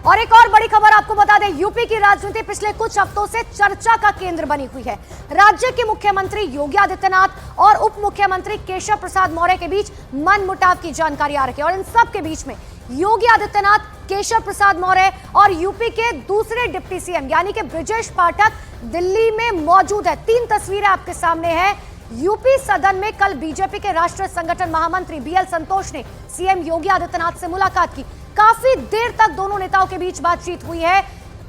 और एक और बड़ी खबर आपको बता दें, यूपी की राजनीति पिछले कुछ हफ्तों से चर्चा का केंद्र बनी हुई है। राज्य के मुख्यमंत्री योगी आदित्यनाथ और उप मुख्यमंत्री केशव प्रसाद मौर्य के बीच मनमुटाव की जानकारी आ रही है और इन सब के बीच में योगी आदित्यनाथ, केशव प्रसाद मौर्य और यूपी के दूसरे डिप्टी सीएम यानी कि ब्रजेश पाठक दिल्ली में मौजूद है। 3 तस्वीरें आपके सामने हैं। यूपी सदन में कल बीजेपी के राष्ट्रीय संगठन महामंत्री बीएल संतोष ने सीएम योगी आदित्यनाथ से मुलाकात की। काफी देर तक दोनों नेताओं के बीच बातचीत हुई है।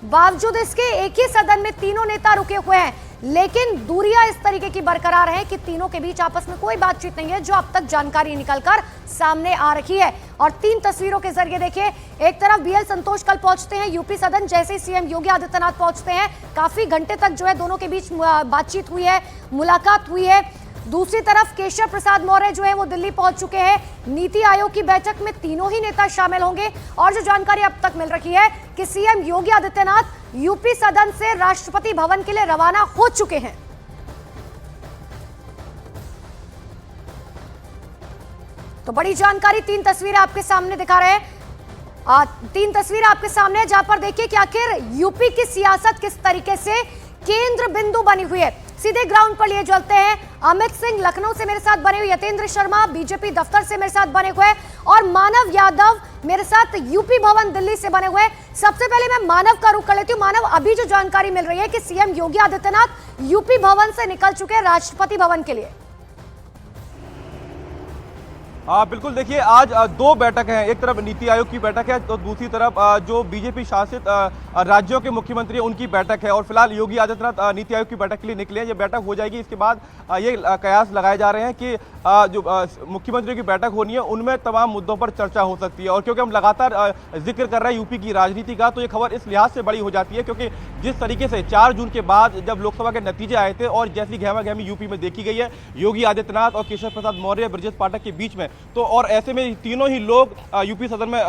बावजूद इसके एक ही सदन में तीनों नेता रुके हुए हैं, लेकिन दूरियां इस तरीके की बरकरार है कि तीनों के बीच आपस में कोई बातचीत नहीं है, जो अब तक जानकारी निकलकर सामने आ रही है। और 3 तस्वीरों के जरिए देखिए, एक तरफ बीएल संतोष कल पहुंचते हैं यूपी सदन, जैसे ही सीएम योगी आदित्यनाथ पहुंचते हैं काफी घंटे तक जो है दोनों के बीच बातचीत हुई है, मुलाकात हुई है। दूसरी तरफ केशव प्रसाद मौर्य जो है वो दिल्ली पहुंच चुके हैं। नीति आयोग की बैठक में तीनों ही नेता शामिल होंगे और जो जानकारी अब तक मिल रही है कि सीएम योगी आदित्यनाथ यूपी सदन से राष्ट्रपति भवन के लिए रवाना हो चुके हैं। तो बड़ी जानकारी, 3 तस्वीरें आपके सामने दिखा रहे हैं। 3 तस्वीरें आपके सामने है, जहां पर देखिए कि आखिर यूपी की सियासत किस तरीके से केंद्र बिंदु बनी हुई है। सीधे ग्राउंड पर लिए चलते हैं। अमित सिंह लखनऊ से मेरे साथ बने हुए, यतेंद्र शर्मा बीजेपी दफ्तर से मेरे साथ बने हुए और मानव यादव मेरे साथ यूपी भवन दिल्ली से बने हुए। सबसे पहले मैं मानव का रुख कर लेती हूँ। मानव, अभी जो जानकारी मिल रही है कि सीएम योगी आदित्यनाथ यूपी भवन से निकल चुके हैं राष्ट्रपति भवन के लिए। बिल्कुल, देखिए आज 2 बैठक हैं। एक तरफ नीति आयोग की बैठक है तो दूसरी तरफ जो बीजेपी शासित राज्यों के मुख्यमंत्री हैं उनकी बैठक है। और फिलहाल योगी आदित्यनाथ नीति आयोग की बैठक के लिए निकले हैं। ये बैठक हो जाएगी, इसके बाद ये कयास लगाए जा रहे हैं कि जो मुख्यमंत्रियों की बैठक होनी है उनमें तमाम मुद्दों पर चर्चा हो सकती है। और क्योंकि हम लगातार जिक्र कर रहे हैं यूपी की राजनीति का, तो ये खबर इस लिहाज से बड़ी हो जाती है क्योंकि जिस तरीके से 4 जून के बाद जब लोकसभा के नतीजे आए थे और जैसी गहमा-गहमी यूपी में देखी गई है योगी आदित्यनाथ और केशव प्रसाद मौर्य, ब्रजेश पाठक के बीच में, तो और ऐसे में तीनों ही लोग यूपी सदन में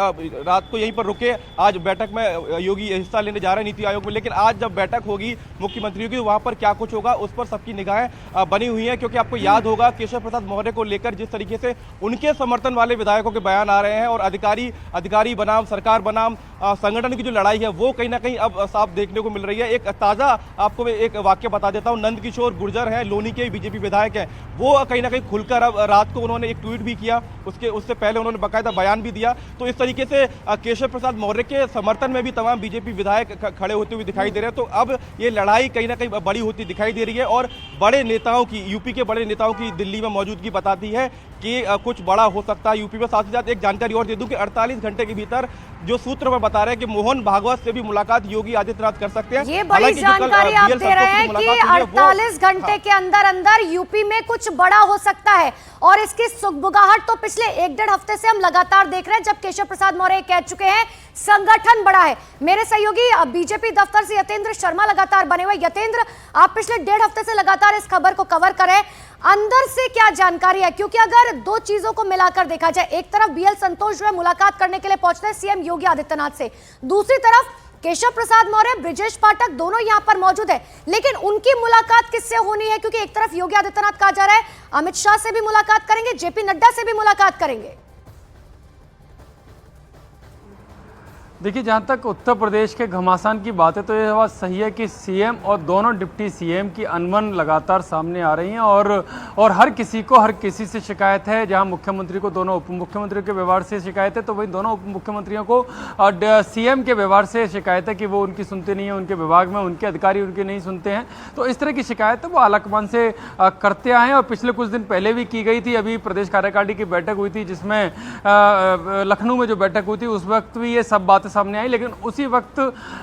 रात को यहीं पर रुके। आज बैठक में योगी हिस्सा लेने जा रहे हैं नीति आयोग में, लेकिन आज जब बैठक होगी मुख्यमंत्रियों की, वहां पर क्या कुछ होगा उस पर सबकी निगाहें बनी हुई हैं। क्योंकि आपको याद होगा केशव प्रसाद मौर्य को लेकर जिस तरीके से उनके समर्थन वाले विधायकों के बयान आ रहे हैं और अधिकारी बनाम सरकार बनाम संगठन की जो लड़ाई है वो कहीं ना कहीं अब साफ देखने को मिल रही है। एक ताजा आपको मैं एक वाक्य बता देता हूं। नंद किशोर गुर्जर हैं, लोनी के बीजेपी विधायक हैं, वो कहीं ना कहीं खुलकर अब रात को उन्होंने एक ट्वीट भी किया, उससे पहले उन्होंने बाकायदा बयान भी दिया। तो इस तरीके से केशव प्रसाद मौर्य के समर्थन में भी तमाम बीजेपी विधायक खड़े होते हुए दिखाई दे रहे हैं। तो अब ये लड़ाई कहीं ना कहीं बड़ी होती दिखाई दे रही है और बड़े नेताओं की, यूपी के बड़े नेताओं की दिल्ली में मौजूदगी बताती है कि कुछ बड़ा हो सकता है यूपी में। साथ ही साथ एक जानकारी और दे दूं कि 48 घंटे के भीतर जो सूत्र में बता रहे हैं कि मोहन भागवत से भी मुलाकात योगी आदित्यनाथ कर सकते हैं। ये बड़ी जानकारी आप दे रहे हैं कि 48 घंटे के अंदर अंदर यूपी में कुछ बड़ा हो सकता है और इसकी सुगबुगाहट तो पिछले 1-1.5 हफ्ते से हम लगातार देख रहे हैं, जब केशव प्रसाद मौर्य कह चुके हैं संगठन बड़ा है। मेरे सहयोगी बीजेपी दफ्तर से यतेंद्र शर्मा लगातार बने हुए। यतेंद्र, आप पिछले 1.5 हफ्ते से लगातार इस खबर को कवर करें, अंदर से क्या जानकारी है? क्योंकि अगर 2 चीजों को मिलाकर देखा जाए, एक तरफ बीएल संतोष जो है मुलाकात करने के लिए पहुंचते हैं सीएम योगी आदित्यनाथ से, दूसरी तरफ केशव प्रसाद मौर्य, ब्रजेश पाठक दोनों यहां पर मौजूद है, लेकिन उनकी मुलाकात किससे होनी है? क्योंकि एक तरफ योगी आदित्यनाथ कहा जा रहा है अमित शाह से भी मुलाकात करेंगे, जेपी नड्डा से भी मुलाकात करेंगे। देखिए, जहाँ तक उत्तर प्रदेश के घमासान की बात है तो ये बात सही है कि सीएम और दोनों डिप्टी सीएम की अनबन लगातार सामने आ रही हैं और हर किसी से शिकायत है। जहाँ मुख्यमंत्री को दोनों उप मुख्यमंत्रियों के व्यवहार से शिकायत है, तो वहीं दोनों उप मुख्यमंत्रियों को सीएम के व्यवहार से शिकायत है कि वो उनकी सुनते नहीं है, उनके विभाग में उनके अधिकारी उनके नहीं सुनते हैं। तो इस तरह की शिकायत है वो आलाकमान से करते आए हैं और पिछले कुछ दिन पहले भी की गई थी। अभी प्रदेश कार्यकारिणी की बैठक हुई थी जिसमें लखनऊ में जो बैठक हुई थी उस वक्त भी ये सब बातें सामने आई, लेकिन उसी वक्त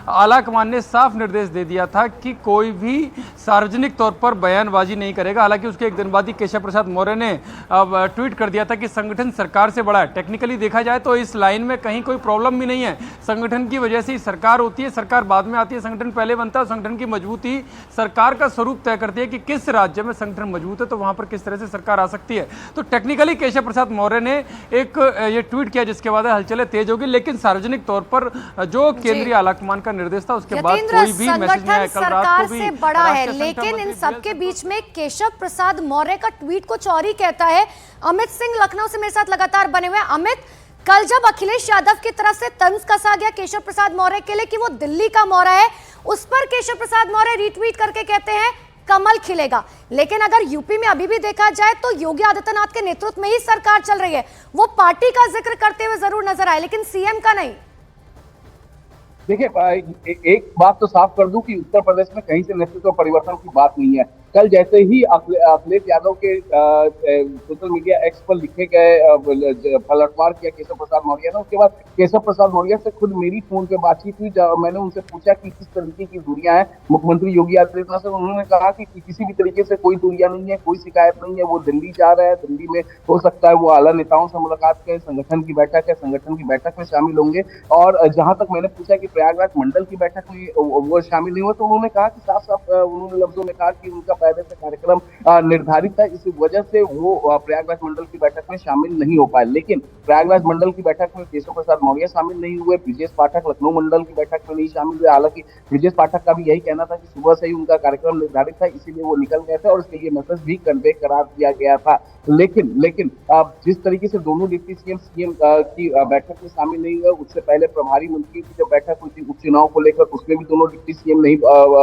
आलाकमान ने साफ निर्देश दे दिया था कि कोई भी सार्वजनिक तौर पर बयानबाजी नहीं करेगा। हालांकि उसके एक दिन बाद ही केशव प्रसाद मौर्य ने ट्वीट कर दिया था कि संगठन सरकार से बड़ा है। टेक्निकली देखा जाए तो इस लाइन में कहीं कोई प्रॉब्लम भी नहीं है। संगठन की वजह से ही सरकार होती है, सरकार बाद में आती है, संगठन पहले बनता है। संगठन की मजबूती सरकार का स्वरूप तय करती है कि किस राज्य में संगठन मजबूत है तो वहां पर किस तरह से सरकार आ सकती है। तो टेक्निकली केशव प्रसाद मौर्य ने एक ये ट्वीट किया जिसके बाद हलचलें तेज होगी, लेकिन सार्वजनिक तौर पर जो केंद्रीय आलाकमान का निर्देश था उसके बाद कोई भी मैसेज नहीं आया। कल रात को भी से बड़ा है, लेकिन इन सबके बीच में केशव प्रसाद मौर्य का ट्वीट कुछ और ही कहता है। अमित सिंह लखनऊ से मेरे साथ लगातार बने हुए। अमित, कल जब अखिलेश यादव की तरफ से तंज कसा गया केशव प्रसाद मौर्य के लिए कि वो दिल्ली का मौर्य है, उस पर केशव प्रसाद मौर्य रीट्वीट करके कहते हैं कमल खिलेगा। लेकिन अगर यूपी में अभी भी देखा जाए तो योगी आदित्यनाथ के नेतृत्व में ही सरकार चल रही है। वो पार्टी का जिक्र करते हुए जरूर नजर आए, लेकिन सीएम का नहीं। देखिए, एक बात तो साफ कर दूं कि उत्तर प्रदेश में कहीं से नेतृत्व परिवर्तन की बात नहीं है। कल जैसे ही अखिलेश यादव के सोशल मीडिया एक्स पर लिखे गए पलटवार किया केशव प्रसाद मौर्य ने, उसके बाद केशव प्रसाद मौर्य से खुद मेरी फोन पे बातचीत हुई। मैंने उनसे पूछा कि किस तरीके की दूरियां हैं मुख्यमंत्री योगी आदित्यनाथ से। उन्होंने कहा कि किसी भी तरीके से कोई दूरियां नहीं है, कोई शिकायत नहीं है। वो दिल्ली जा रहे हैं, दिल्ली में हो सकता है वो आला नेताओं से मुलाकात करें, संगठन की बैठक है, संगठन की बैठक में शामिल होंगे। और जहां तक मैंने पूछा कि प्रयागराज मंडल की बैठक में वो शामिल नहीं हुआ, तो उन्होंने कहा कि साफ साफ उन्होंने लफ्जों में कहा कि उनका पहले से कार्यक्रम निर्धारित था, इस वजह से वो प्रयागराज मंडल की बैठक में शामिल नहीं हो पाए। लेकिन प्रयागराज मंडल की बैठक में केशव प्रसाद मौर्य शामिल नहीं हुए, ब्रिजेश पाठक लखनऊ मंडल की बैठक में नहीं शामिल हुए। हालांकि ब्रिजेश पाठक का भी यही कहना था कि सुबह से ही उनका कार्यक्रम निर्धारित था, इसीलिए वो निकल गए थे और उसके लिए मैसेज भी कन्वे करार दिया गया था। लेकिन जिस तरीके से दोनों डिप्टी सीएम की बैठक में शामिल नहीं हुए, उससे पहले प्रभारी मंत्रियों की जब बैठक हुई थी उपचुनाव को लेकर, उसमें भी दोनों डिप्टी सीएम नहीं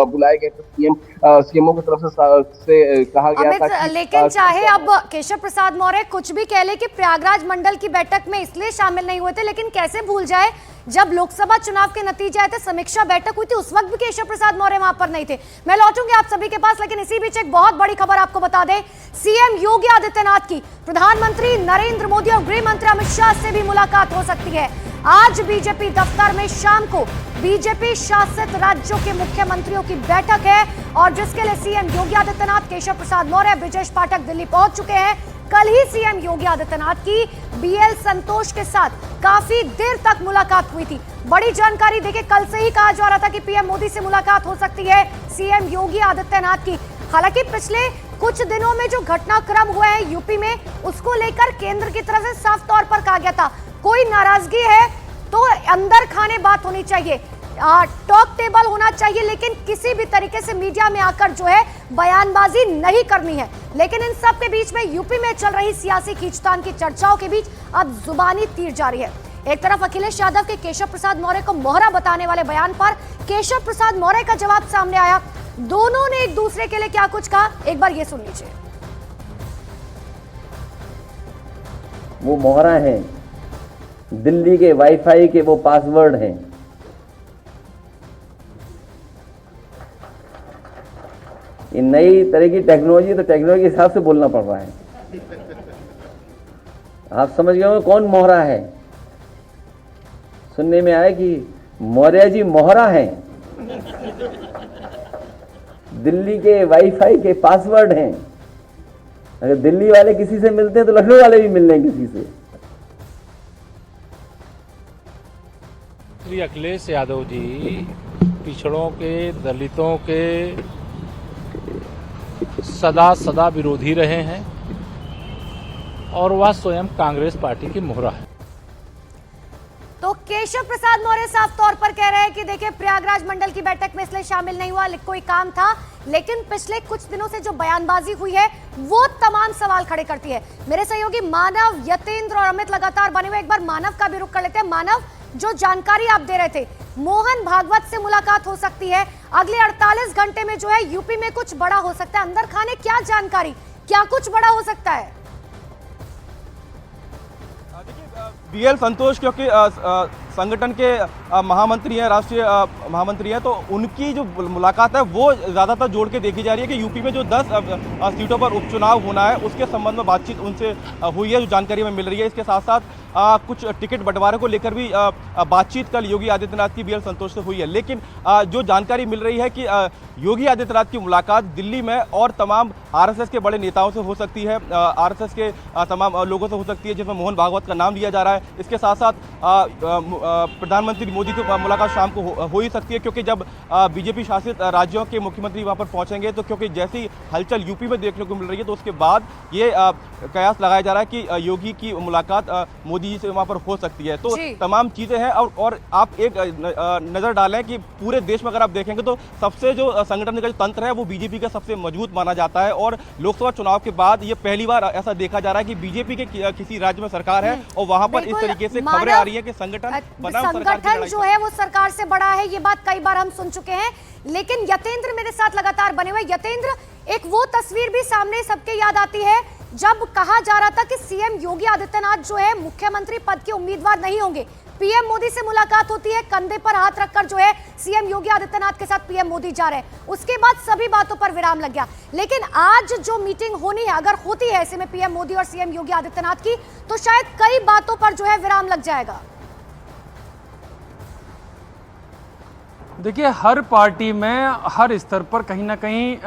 बुलाए गए थे। सीएमओ की तरफ से कहा गया था कि लेकिन चाहे अब केशव प्रसाद मौर्य कुछ भी कह ले कि प्रयागराज मंडल की बैठक में इसलिए शामिल नहीं हुए थे, लेकिन कैसे भूल जाए जब लोकसभा चुनाव के नतीजे आए थे, समीक्षा बैठक हुई थी, उस वक्त भी केशव प्रसाद मौर्य वहां पर नहीं थे। मैं लौटूंगी आप सभी के पास, लेकिन इसी बीच एक बहुत बड़ी खबर आपको बता दें। सीएम योगी आदित्यनाथ की प्रधानमंत्री नरेंद्र मोदी और गृह मंत्री अमित शाह से भी मुलाकात हो सकती है। आज बीजेपी दफ्तर में शाम को बीजेपी शासित राज्यों के मुख्यमंत्रियों की बैठक है और जिसके लिए सीएम योगी आदित्यनाथ, केशव प्रसाद मौर्य, ब्रिजेश पाठक दिल्ली पहुंच चुके हैं। कल ही सीएम योगी आदित्यनाथ की बीएल संतोष के साथ काफी देर तक मुलाकात हुई थी। बड़ी जानकारी देखिए, कल से ही कहा जा रहा था कि पीएम मोदी से मुलाकात हो सकती है सीएम योगी आदित्यनाथ की। हालांकि पिछले कुछ दिनों में जो घटनाक्रम हुए हैं यूपी में, उसको लेकर केंद्र की तरफ से साफ तौर पर कहा गया था कोई नाराजगी है तो अंदर खाने बात होनी चाहिए, टॉक टेबल होना चाहिए, लेकिन किसी भी तरीके से मीडिया में आकर जो है बयानबाजी नहीं करनी है। लेकिन इन सब के बीच में यूपी में चल रही सियासी खींचतान की चर्चाओं के बीच अब जुबानी तीर जारी है। एक तरफ अखिलेश यादव के केशव प्रसाद मौर्य को मोहरा बताने वाले बयान पर केशव प्रसाद मौर्य का जवाब सामने आया। दोनों ने एक दूसरे के लिए क्या कुछ कहा, एक बार ये सुन लीजिए। वो मोहरा हैं, दिल्ली के वाईफाई के वो पासवर्ड हैं। ये नई तरह की टेक्नोलॉजी, तो टेक्नोलॉजी के हिसाब से बोलना पड़ रहा है। आप समझ गए होंगे कौन मोहरा है। सुनने में आया कि मौर्य जी मोहरा हैं, दिल्ली के वाईफाई के पासवर्ड हैं। अगर दिल्ली वाले किसी से मिलते हैं तो लखनऊ वाले भी मिल रहे हैं किसी से। श्री अखिलेश यादव जी पिछड़ों के, दलितों के सदा विरोधी रहे हैं और वह स्वयं कांग्रेस पार्टी की मोहरा है। तो केशव प्रसाद मौर्य साफ तौर पर कह रहे हैं कि देखिए प्रयागराज मंडल की बैठक में इसलिए शामिल नहीं हुआ, कोई काम था, लेकिन पिछले कुछ दिनों से जो बयानबाजी हुई है वो तमाम सवाल खड़े करती है। मेरे सहयोगी मानव, यतेंद्र और अमित लगातार बने हुए, एक बार मानव का भी रुख कर लेते हैं। मानव, जो जानकारी आप दे रहे थे, मोहन भागवत से मुलाकात हो सकती है अगले 48 घंटे में, जो है यूपी में कुछ बड़ा हो सकता है। अंदर खाने क्या जानकारी, क्या कुछ बड़ा हो सकता है? बीएल संतोष क्योंकि संगठन के महामंत्री हैं, राष्ट्रीय महामंत्री हैं, तो उनकी जो मुलाकात है वो ज़्यादातर जोड़ के देखी जा रही है कि यूपी में जो 10 सीटों पर उपचुनाव होना है उसके संबंध में बातचीत उनसे हुई है, जो जानकारी में मिल रही है। इसके साथ साथ कुछ टिकट बंटवारे को लेकर भी बातचीत कल योगी आदित्यनाथ की बीएल संतोष से हुई है। लेकिन जो जानकारी मिल रही है कि योगी आदित्यनाथ की मुलाकात दिल्ली में और तमाम आरएसएस के बड़े नेताओं से हो सकती है, आरएसएस के तमाम लोगों से हो सकती है, जिसमें मोहन भागवत का नाम लिया जा रहा है। इसके साथ साथ प्रधानमंत्री मोदी की मुलाकात शाम को हो ही सकती है, क्योंकि जब बीजेपी शासित राज्यों के मुख्यमंत्री वहां पर पहुंचेंगे तो क्योंकि जैसी हलचल यूपी में देखने को मिल रही है तो उसके बाद ये कयास लगाया जा रहा है कि योगी की मुलाकात मोदी मोदी जी से वहां पर हो सकती है। तो जी। तमाम चीजें हैं और आप एक नजर डालें कि पूरे देश में अगर आप देखेंगे तो सबसे जो संगठन का जो तंत्र है वो बीजेपी का सबसे मजबूत माना जाता है। और लोकसभा चुनाव के बाद ये पहली बार ऐसा देखा जा रहा है कि बीजेपी के किसी राज्य में सरकार है और वहां पर इस तरीके से खबरें आ रही है कि संगठन बनाम सरकार की संगठन लड़ाई जो है वो सरकार से बड़ा है, ये बात कई बार हम सुन चुके हैं। लेकिन यतेंद्र मेरे साथ लगातार बने हुए। यतेंद्र, एक वो तस्वीर भी सामने सबके याद आती है जब कहा जा रहा था कि सीएम योगी आदित्यनाथ जो है मुख्यमंत्री पद के उम्मीदवार नहीं होंगे। पीएम मोदी से मुलाकात होती है, कंधे पर हाथ रखकर जो है सीएम योगी आदित्यनाथ के साथ पीएम मोदी जा रहे हैं। उसके बाद सभी बातों पर विराम लग गया। लेकिन आज जो मीटिंग होनी है, अगर होती है ऐसे में पीएम मोदी और सीएम योगी आदित्यनाथ की, तो शायद कई बातों पर जो है विराम लग जाएगा। देखिए, हर पार्टी में हर स्तर पर कहीं ना कहीं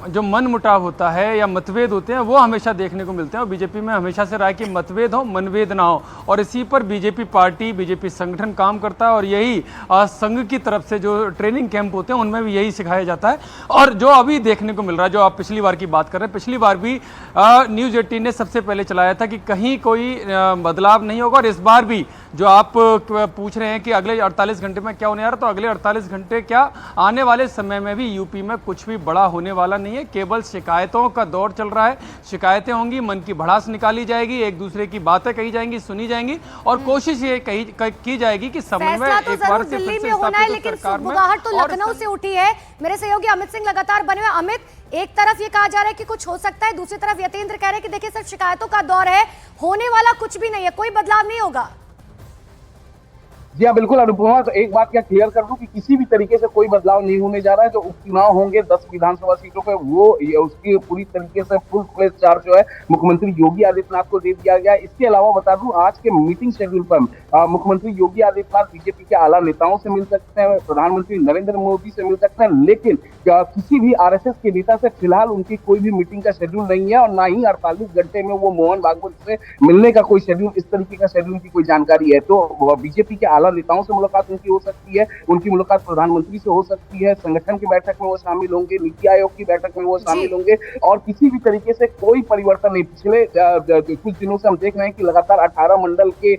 जो मन मुटाव होता है या मतभेद होते हैं वो हमेशा देखने को मिलते हैं। और बीजेपी में हमेशा से रहा है कि मतभेद हो मनभेद ना हो, और इसी पर बीजेपी पार्टी बीजेपी संगठन काम करता है। और यही संघ की तरफ से जो ट्रेनिंग कैंप होते हैं उनमें भी यही सिखाया जाता है। और जो अभी देखने को मिल रहा है, जो आप पिछली बार की बात कर रहे हैं, पिछली बार भी न्यूज़ 18 ने सबसे पहले चलाया था कि कहीं कोई बदलाव नहीं होगा। और इस बार भी जो आप पूछ रहे हैं कि अगले 48 घंटे में क्या होने आ रहा है, तो अगले 48 घंटे क्या, आने वाले समय में भी यूपी में कुछ भी बड़ा होने वाला नहीं है। केवल शिकायतों का दौर चल रहा है। शिकायतें होंगी, मन की भड़ास निकाली जाएगी, एक दूसरे की बातें कही जाएंगी, सुनी जाएंगी, और कोशिश ये की जाएगी कि समन्वय फैसला तो एक बार जरूर से दिल्ली फिर में से होना है, स्थापित हो लेकिन सरकार में। सुगबुगाहट तो और लखनऊ से उठी है। मेरे सहयोगी अमित सिंह लगातार बने हुए। अमित, एक तरफ ये कहा जा रहा है कि कुछ हो सकता है, दूसरी तरफ यतेंद्र कह रहे हैं कि देखिए सिर्फ शिकायतों का दौर है, होने वाला कुछ भी नहीं है, कोई बदलाव नहीं होगा। जी हाँ, बिल्कुल अनुपमा, तो एक बात क्या क्लियर कर दूं कि किसी भी तरीके से कोई बदलाव नहीं होने जा रहा है। जो उपचुनाव होंगे 10 विधानसभा सीटों पे, वो उसकी पूरी तरीके से फुल फ्लेज चार्ज जो है मुख्यमंत्री योगी आदित्यनाथ को दे दिया गया है। इसके अलावा बता दूं, आज के मीटिंग शेड्यूल पर मुख्यमंत्री योगी आदित्यनाथ बीजेपी के आला नेताओं से मिल सकते हैं, प्रधानमंत्री नरेंद्र मोदी से मिल सकते हैं, लेकिन किसी भी आरएसएस के नेता से फिलहाल उनकी कोई भी मीटिंग का शेड्यूल नहीं है। और ना ही 48 घंटे में वो मोहन भागवत से मिलने का कोई शेड्यूल, इस तरीके का शेड्यूल की कोई जानकारी है। तो बीजेपी के आला नेताओं से मुलाकात उनकी हो सकती है, उनकी मुलाकात प्रधानमंत्री से हो सकती है, संगठन की बैठक में वो शामिल होंगे, नीति आयोग की बैठक में वो शामिल होंगे, और किसी भी तरीके से कोई परिवर्तन नहीं। पिछले कुछ दिनों से हम देख रहे हैं कि लगातार 18 मंडल के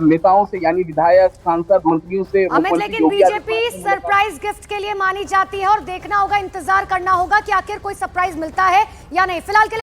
नेताओं से, यानी विधायक, सांसद, मंत्रियों से, अमित, लेकिन बीजेपी सरप्राइज गिफ्ट के लिए मानी जाती है और देखना होगा, इंतजार करना होगा कि आखिर कोई सरप्राइज मिलता है या नहीं। फिलहाल के लिए